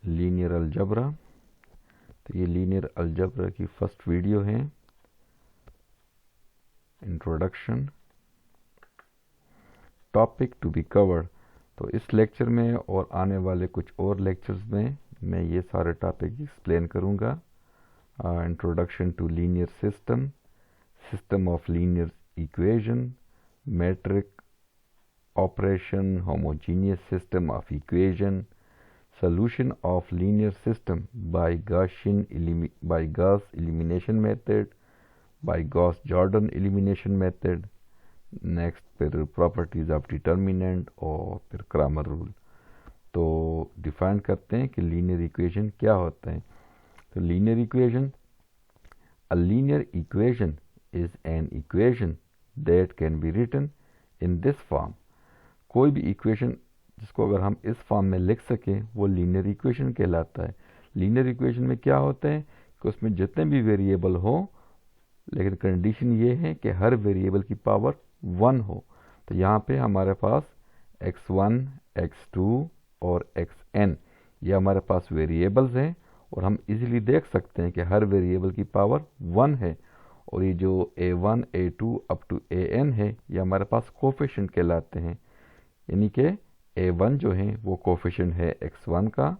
Linear algebra. तो ये linear algebra की फर्स्ट वीडियो है, introduction. Topic to be covered. तो इस लेक्चर में और आने वाले कुछ और लेक्चर्स में मैं ये सारे टॉपिक एक्सप्लेन करूँगा। Introduction to linear system, system of linear equation, metric operation, homogeneous system of equation, solution of linear system by Gauss elimination method, by Gauss-Jordan elimination method, next फिर properties of determinant और फिर Cramer rule। तो define करते हैं कि linear equation क्या होता है। तो linear equation, a linear equation is an equation that can be written in this form। कोई भी इक्वेशन जिसको अगर हम इस फॉर्म में लिख सकें वो लीनियर इक्वेशन कहलाता है। लीनियर इक्वेशन में क्या होता है कि उसमें जितने भी वेरिएबल हो, लेकिन कंडीशन ये है कि हर वेरिएबल की पावर 1 हो। तो यहाँ पे हमारे पास x1, x2 और xn ये हमारे पास वेरिएबल्स हैं और हम इजीली देख सकते हैं कि हर वेरिएबल की पावर 1 है। और ये जो a1, a2 up to an है ये हमारे पास कोफिशिएंट कहलाते हैं। यानी कि a1 जो है वो कोफिशिएंट है x1 का,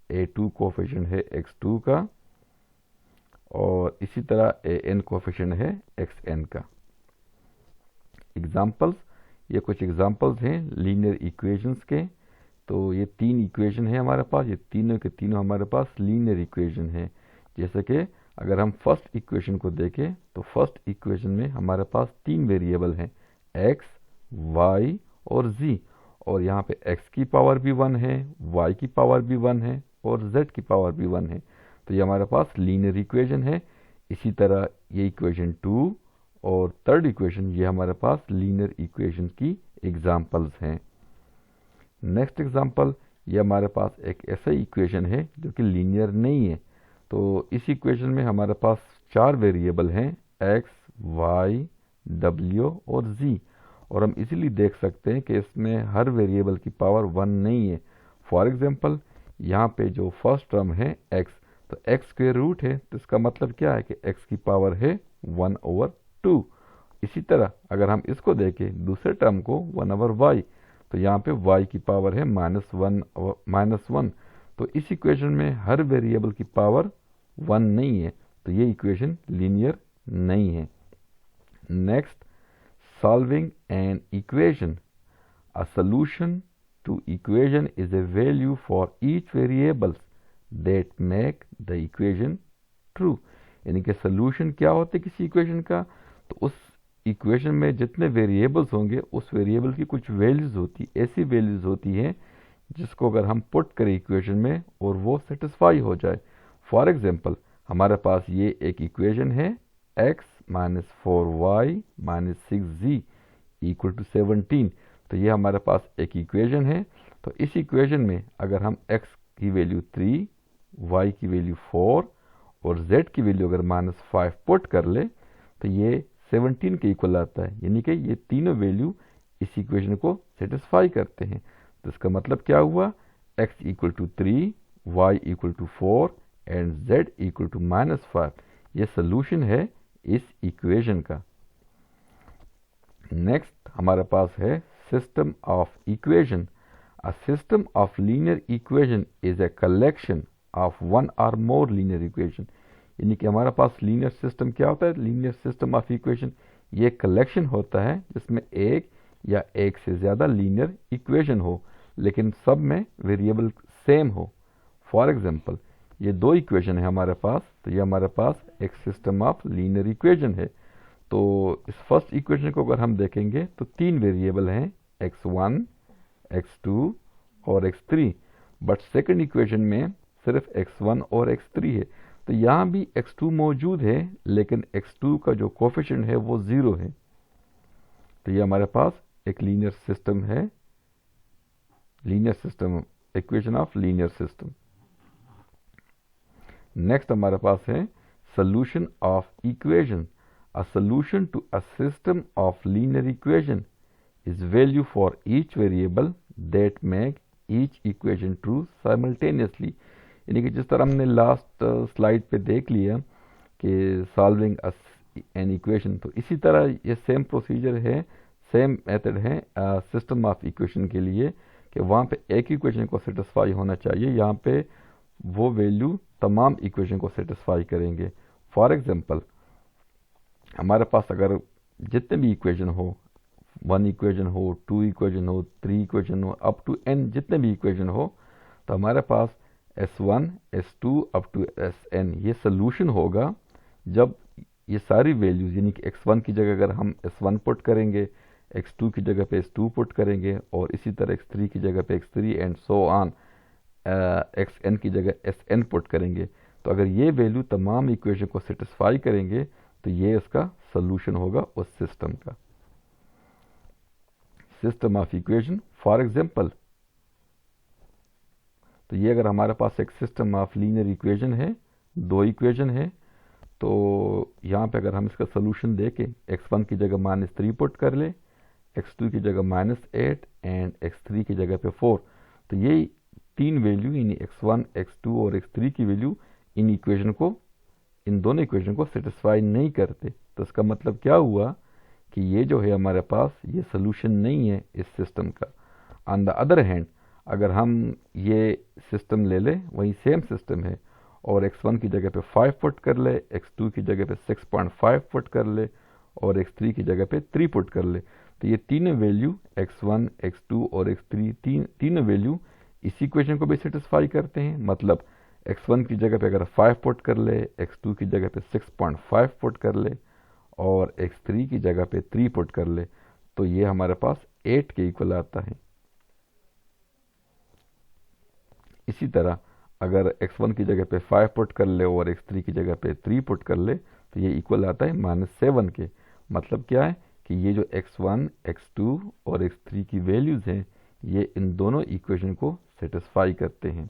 a2 कोफिशिएंट है x2 का और इसी तरह an कोफिशिएंट है xn का। एग्जांपल्स, ये कुछ एग्जांपल्स हैं लीनियर इक्वेशंस के। तो ये 3 इक्वेशन है हमारे पास, ये तीनों के तीनों हमारे पास लीनियर इक्वेशन है। जैसे कि अगर हम फर्स्ट इक्वेशन को देखें तो फर्स्ट इक्वेशन में हमारे पास 3 वेरिएबल हैं, x, y और z। और यहाँ पे x की पावर भी 1 है, y की पावर भी 1 है और z की पावर भी 1 है। तो ये हमारे पास लीनियर इक्वेशन है। इसी तरह ये इक्वेशन 2 और थर्ड इक्वेशन ये हमारे पास लीनियर इक्वेशन की एग्जाम्पल्स हैं। नेक्स्ट एग्जाम्पल, ये हमारे पास एक ऐसा इक्वेशन है जो कि लीनियर नहीं है। तो इस इक्वेशन में हमारे पास 4 वेरिएबल हैं, x, y, w और z। और हम इजीली देख सकते हैं कि इसमें हर वेरिएबल की पावर 1 नहीं है। फॉर एग्जांपल यहाँ पे जो फर्स्ट टर्म है x, तो x स्क्वायर रूट है, तो इसका मतलब क्या है कि x की पावर है 1/2। इसी तरह अगर हम इसको देखें दूसरे टर्म को 1/y, तो यहाँ पे y की पावर है -1। तो इस इक्वेशन में हर वेरिएबल की पावर 1 नहीं है, तो ये इक्वेशन लीनियर नहीं है। Next, solving an equation. A solution to equation is a value for each variables that make the equation true. यानी कि सॉल्यूशन क्या होता है किसी इक्वेशन का, तो उस इक्वेशन में जितने वेरिएबल्स होंगे उस वेरिएबल की कुछ वैल्यूज होती, ऐसी वैल्यूज होती हैं जिसको अगर हम पुट करें इक्वेशन में और वो सेटिस्फाई हो जाए। फॉर एग्जांपल हमारे पास ये एक इक्वेशन है, x - 4y - 6z = 17। तो ये हमारे पास एक इक्वेशन है। तो इस इक्वेशन में अगर हम x की वैल्यू 3, y की वैल्यू 4 और z की वैल्यू अगर -5 पुट कर ले तो ये 17 के इक्वल आता है। यानी कि ये तीनों वैल्यू इस इक्वेशन को सेटिस्फाई करते हैं। तो इसका मतलब क्या हुआ, x = 3, y = 4 एंड z = -5। ये सोल्यूशन है इस इक्वेशन का। नेक्स्ट हमारे पास है system of equation. A system of linear equation is a collection of 1 और मोर लीनियर इक्वेशन। यानी कि हमारे पास लीनियर सिस्टम क्या होता है, लीनियर सिस्टम ऑफ इक्वेशन ये कलेक्शन होता है जिसमें एक या एक से ज़्यादा लीनियर इक्वेशन हो, लेकिन सब में वेरिएबल सेम हो। फॉर एग्जांपल ये 2 इक्वेशन है हमारे पास, तो ये हमारे पास एक सिस्टम ऑफ लीनियर इक्वेशन है। तो इस फर्स्ट इक्वेशन को अगर हम देखेंगे तो 3 वेरिएबल हैं, x1, x2 और x3। बट सेकंड इक्वेशन में सिर्फ x1 और x3 है। तो यहाँ भी x2 मौजूद है, लेकिन x2 का जो कोफिशिएंट है वो 0 है। तो ये हमारे पास एक लीनियर सिस्टम है, linear system, equation of linear system. Next हमारे पास है solution of equation. A solution to a system of linear equation is value for each variable that make each equation true simultaneously. यानी कि जिस तरह हमने last slide पे देख लिया कि सॉल्विंग एन इक्वेशन, तो इसी तरह ये सेम प्रोसीजर है, सेम मेथड है सिस्टम ऑफ इक्वेशन के लिए कि वहाँ पे एक इक्वेशन को सेटिस्फाई होना चाहिए, यहाँ पे वो वैल्यू तमाम इक्वेशन को सेटिस्फाई करेंगे। फॉर एग्जांपल हमारे पास अगर जितने भी इक्वेशन हो, 1 इक्वेशन हो, 2 इक्वेशन हो, 3 इक्वेशन हो, अप टू n जितने भी इक्वेशन हो, तो हमारे पास S1 S2 up to Sn ये सोल्यूशन होगा जब ये सारी वैल्यूज, यानी कि x1 की जगह अगर हम S1 पुट करेंगे, x2 की जगह पे S2 पुट करेंगे, और इसी तरह x3 की जगह पे x3 and so on, xn की जगह Sn पुट करेंगे, तो अगर ये वैल्यू तमाम इक्वेशन को सेटिस्फाई करेंगे तो ये उसका सोल्यूशन होगा उस सिस्टम का। System of equation for example, तो ये अगर हमारे पास एक सिस्टम ऑफ लीनियर इक्वेशन है, 2 इक्वेशन है, तो यहाँ पे अगर हम इसका सोल्यूशन देखें, x1 की जगह -3 पुट कर ले, x2 की जगह -8 एंड x3 की जगह पे 4, तो ये 3 वैल्यू यानी x1 x2 और x3 की वैल्यू इन दोनों इक्वेशन को सेटिस्फाई नहीं करते। तो इसका मतलब क्या हुआ कि ये जो है हमारे पास ये सोल्यूशन नहीं है इस सिस्टम का। ऑन द अदर हैंड अगर हम ये सिस्टम ले ले, वही सेम सिस्टम है, और x1 की जगह पे 5 पुट कर ले, x2 की जगह पे 6.5 पुट कर ले, और x3 की जगह पे 3 पुट कर ले, तो ये तीनों वैल्यू x1 x2 और x3 तीनों वैल्यू इसी इक्वेशन को भी सेटिस्फाई करते हैं। मतलब x1 की जगह पे अगर 5 पुट कर ले, x2 की जगह पे 6.5 पुट कर ले, और x3 की जगह पे 3 पुट कर ले, तो ये हमारे पास 8 के इक्वल आता है। इसी तरह अगर x1 की जगह पे 5 पुट कर ले और x3 की जगह पे 3 पुट कर ले, तो ये इक्वल आता है -7 के। मतलब क्या है कि ये जो x1 x2 और x3 की वैल्यूज हैं, ये इन दोनों इक्वेशन को सेटिस्फाई करते हैं।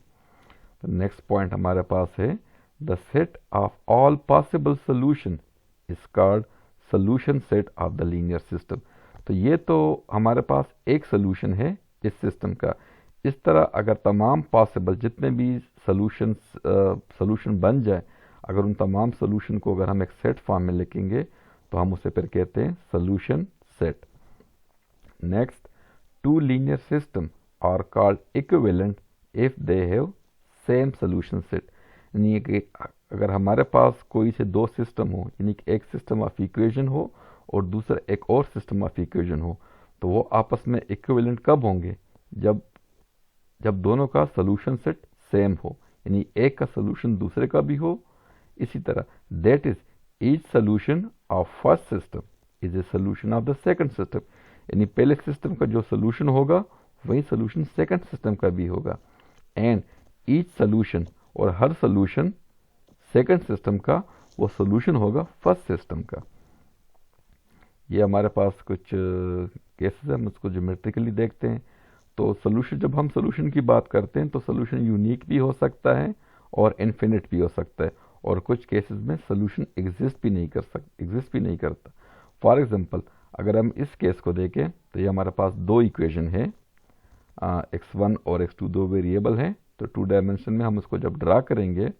तो नेक्स्ट पॉइंट हमारे पास है, the set of all possible solution is called solution set of the linear system. तो ये तो हमारे पास एक सोल्यूशन है इस सिस्टम का। इस तरह अगर तमाम पॉसिबल जितने भी सोल्यूशन बन जाए, अगर उन तमाम सोल्यूशन को अगर हम एक सेट फॉर्म में लिखेंगे तो हम उसे फिर कहते हैं solution set. Next, two linear system are called equivalent if they have same solution set. यानी कि अगर हमारे पास कोई से 2 सिस्टम हो, यानी कि एक सिस्टम ऑफ इक्वेशन हो और दूसरा एक और सिस्टम ऑफ इक्वेशन हो, तो वो आपस में इक्विवेलेंट कब होंगे? जब दोनों का सोल्यूशन सेट सेम हो, यानी एक का सोल्यूशन दूसरे का भी हो। इसी तरह that is each solution of first system is a solution of the second system, यानी पहले सिस्टम का जो सोल्यूशन होगा वही सोल्यूशन सेकंड सिस्टम का भी होगा। एंड ईच सोल्यूशन, और हर सोल्यूशन सेकंड सिस्टम का वो सोल्यूशन होगा फर्स्ट सिस्टम का। ये हमारे पास कुछ केसेस हैं, हम उसको ज्योमेट्रिकली देखते हैं। तो सोल्यूशन, जब हम सोल्यूशन की बात करते हैं तो सोल्यूशन यूनिक भी हो सकता है और इन्फिनिट भी हो सकता है, और कुछ केसेस में सोल्यूशन एग्जिस्ट भी नहीं करता। फॉर एग्जांपल अगर हम इस केस को देखें तो ये हमारे पास 2 इक्वेशन है, x1 और x2 2 वेरिएबल हैं। तो 2 डायमेंशन में हम उसको जब ड्रा करेंगे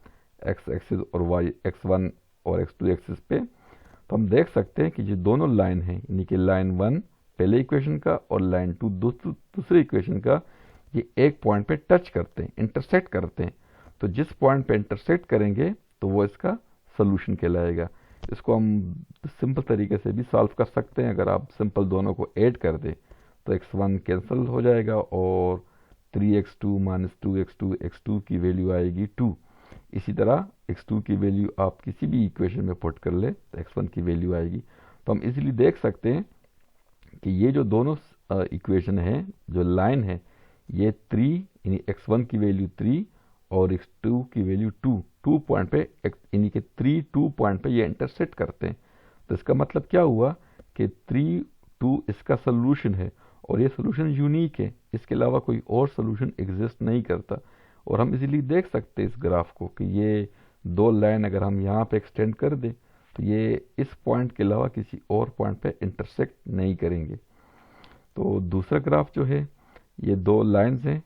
x एक्सिस और y x1 और x2 एक्सिस पे, तो हम देख सकते हैं कि ये दोनों लाइन हैं, यानी कि लाइन 1 पहले इक्वेशन का और लाइन 2 दूसरे इक्वेशन का, ये एक पॉइंट पे टच करते हैं, इंटरसेक्ट करते हैं। तो जिस पॉइंट पे इंटरसेक्ट करेंगे तो वो इसका सोल्यूशन कहलाएगा। इसको हम सिंपल तरीके से भी सॉल्व कर सकते हैं। अगर आप सिंपल दोनों को ऐड कर दें तो x1 कैंसिल हो जाएगा और 3x2 - 2x2 x2 की वैल्यू आएगी 2। इसी तरह x2 की वैल्यू आप किसी भी इक्वेशन में पुट कर ले तो x1 की वैल्यू आएगी। तो हम इजीली देख सकते हैं कि ये जो दोनों इक्वेशन है, जो लाइन है, ये 3 यानी x1 की वैल्यू 3 और x2 की वैल्यू 2 पॉइंट पे, यानी कि 2 पॉइंट पे ये इंटरसेक्ट करते हैं। तो इसका मतलब क्या हुआ कि 3 2 इसका सोल्यूशन है और ये सोल्यूशन यूनिक है, इसके अलावा कोई और सोल्यूशन एग्जिस्ट नहीं करता। और हम इजीली देख सकते हैं इस ग्राफ को कि ये 2 लाइन अगर हम यहाँ पे एक्सटेंड कर दें तो ये इस पॉइंट के अलावा किसी और पॉइंट पे इंटरसेक्ट नहीं करेंगे। तो दूसरा ग्राफ जो है, ये 2 लाइंस हैं,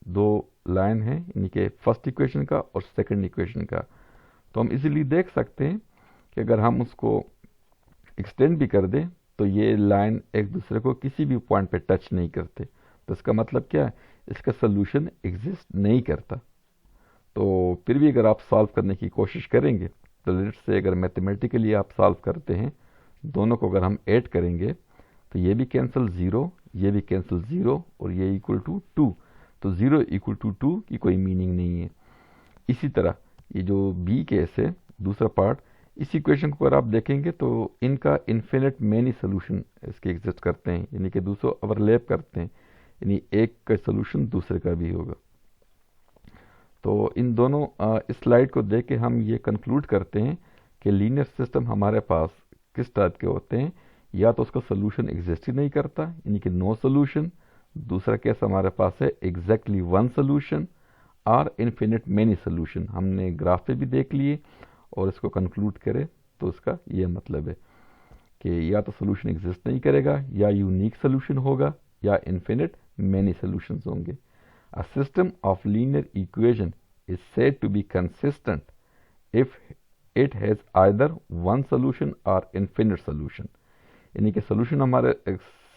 2 लाइन है, यानी कि फर्स्ट इक्वेशन का और सेकंड इक्वेशन का। तो हम इजीली देख सकते हैं कि अगर हम उसको एक्सटेंड भी कर दें तो ये लाइन एक दूसरे को किसी भी पॉइंट पे टच नहीं करते। तो इसका मतलब क्या है, इसका सोल्यूशन एग्जिस्ट नहीं करता। तो फिर भी अगर आप सॉल्व करने की कोशिश करेंगे तो लेट्स से अगर मैथमेटिकली आप सॉल्व करते हैं, दोनों को अगर हम ऐड करेंगे तो ये भी कैंसिल 0, ये भी कैंसिल 0 और ये इक्वल टू 2। तो 0 इक्वल टू 2 की कोई मीनिंग नहीं है। इसी तरह ये जो बी केस है, दूसरा पार्ट, इस इक्वेशन को अगर आप देखेंगे तो इनका इन्फिनिट मैनी सोल्यूशन इसके एग्जिस्ट करते हैं, यानी कि दूसरों ओवरलैप करते हैं, यानी एक का सोल्यूशन दूसरे का भी होगा। तो इन दोनों इस स्लाइड को देख के हम ये कंक्लूड करते हैं कि लीनियर सिस्टम हमारे पास किस टाइप के होते हैं, या तो उसका सोल्यूशन एग्जिस्ट ही नहीं करता, यानी कि नो सोल्यूशन। दूसरा केस हमारे पास है एग्जैक्टली वन सोल्यूशन और इन्फिनिट मैनी सोल्यूशन। हमने ग्राफ पे भी देख लिए और इसको कंक्लूड करें तो इसका ये मतलब है कि या तो सोल्यूशन एग्जिस्ट नहीं करेगा, या यूनिक सोल्यूशन होगा, या इन्फिनिट मैनी सोल्यूशंस होंगे। A system of linear equation is said to be consistent if it has either one solution or infinite solution। यानी कि सोल्यूशन हमारे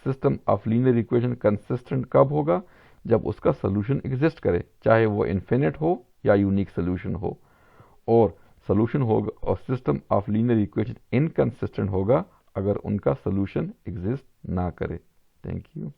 system of linear equation consistent कब होगा, जब उसका सोल्यूशन एग्जिस्ट करे, चाहे वो इन्फिनिट हो या यूनिक सोल्यूशन हो। और सोल्यूशन होगा, और system of linear equation inconsistent होगा अगर उनका सोल्यूशन एग्जिस्ट ना करे। Thank you.